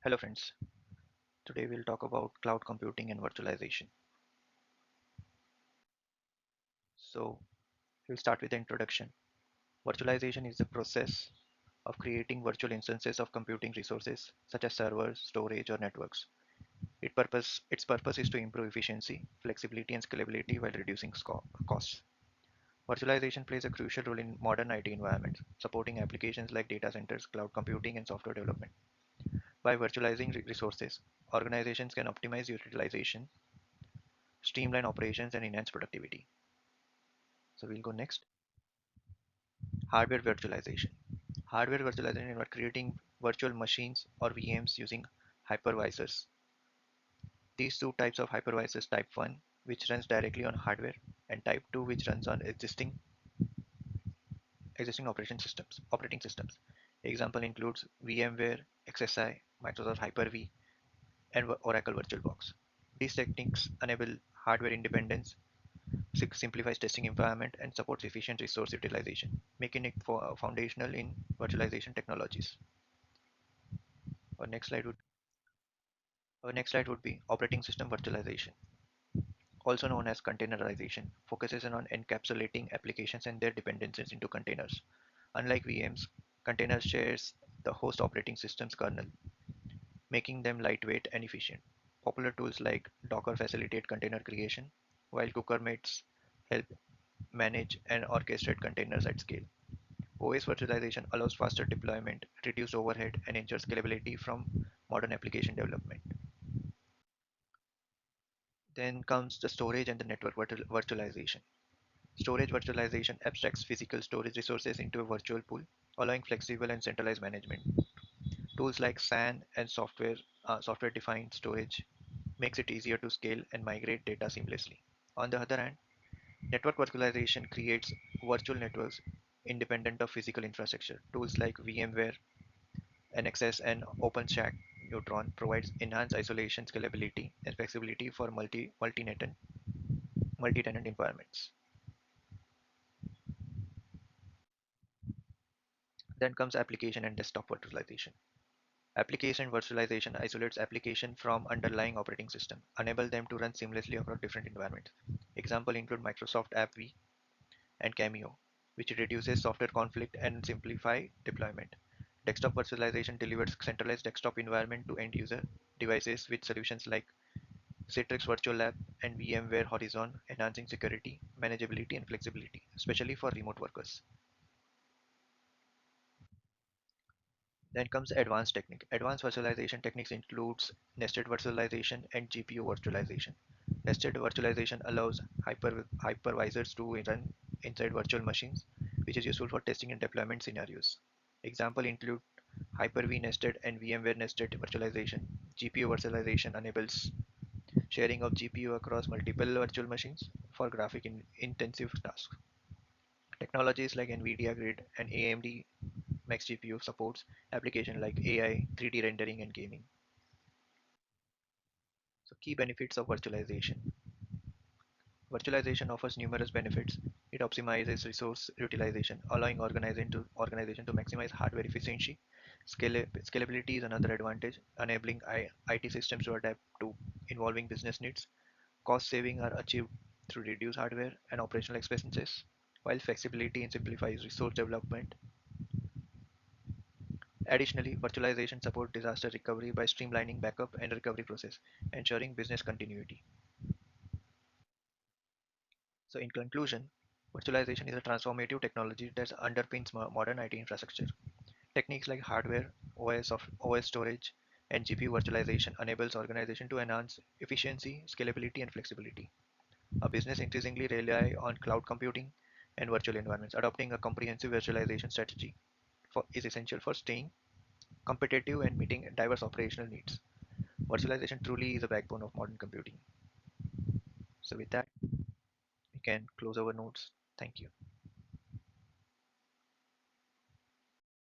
Hello friends, today we'll talk about cloud computing and virtualization. So we'll start with the introduction. Virtualization is the process of creating virtual instances of computing resources such as servers, storage or networks. Its purpose is to improve efficiency, flexibility and scalability while reducing costs. Virtualization plays a crucial role in modern IT environments, supporting applications like data centers, cloud computing and software development. By virtualizing resources, organizations can optimize utilization, streamline operations and enhance productivity. So we'll go next. Hardware virtualization. Hardware virtualization involves creating virtual machines or VMs using hypervisors. These two types of hypervisors, type 1, which runs directly on hardware, and type 2, which runs on existing operating systems. Example includes VMware, XSI, Microsoft Hyper-V, and Oracle VirtualBox. These techniques enable hardware independence, simplifies testing environment, and supports efficient resource utilization, making it foundational in virtualization technologies. Our next slide would our next slide would be operating system virtualization, also known as containerization, focuses on encapsulating applications and their dependencies into containers. Unlike VMs, containers shares the host operating system's kernel, making them lightweight and efficient. Popular tools like Docker facilitate container creation, while Kubernetes help manage and orchestrate containers at scale. OS virtualization allows faster deployment, reduced overhead, and ensures scalability from modern application development. Then comes the storage and the network virtualization. Storage virtualization abstracts physical storage resources into a virtual pool, allowing flexible and centralized management. Tools like SAN and software-defined storage makes it easier to scale and migrate data seamlessly. On the other hand, network virtualization creates virtual networks independent of physical infrastructure. Tools like VMware, NXS, and OpenStack Neutron provides enhanced isolation, scalability, and flexibility for multi-tenant environments. Then comes application and desktop virtualization. Application virtualization isolates application from underlying operating system, enable them to run seamlessly across different environments. Example include Microsoft AppV and Cameo, which reduces software conflict and simplify deployment. Desktop virtualization delivers centralized desktop environment to end user devices with solutions like Citrix Virtual Lab and VMware Horizon, enhancing security, manageability, and flexibility, especially for remote workers. Then comes advanced technique. Advanced virtualization techniques includes nested virtualization and GPU virtualization. Nested virtualization allows hypervisors to run inside virtual machines, which is useful for testing and deployment scenarios. Example include Hyper-V nested and VMware nested virtualization. GPU virtualization enables sharing of GPU across multiple virtual machines for graphic intensive tasks. Technologies like NVIDIA Grid and AMD Max GPU supports applications like AI, 3D rendering, and gaming. So, key benefits of virtualization. Virtualization offers numerous benefits. It optimizes resource utilization, allowing organization to maximize hardware efficiency. Scalability is another advantage, enabling IT systems to adapt to evolving business needs. Cost saving are achieved through reduced hardware and operational expenses, while flexibility and simplifies resource development. Additionally, virtualization supports disaster recovery by streamlining backup and recovery process, ensuring business continuity. So, in conclusion, virtualization is a transformative technology that underpins modern IT infrastructure. Techniques like hardware, OS storage, and GPU virtualization enables organization to enhance efficiency, scalability, and flexibility. A business increasingly rely on cloud computing and virtual environments. Adopting a comprehensive virtualization strategy is essential for staying competitive and meeting diverse operational needs. Virtualization truly is a backbone of modern computing. So with that, we can close our notes. Thank you.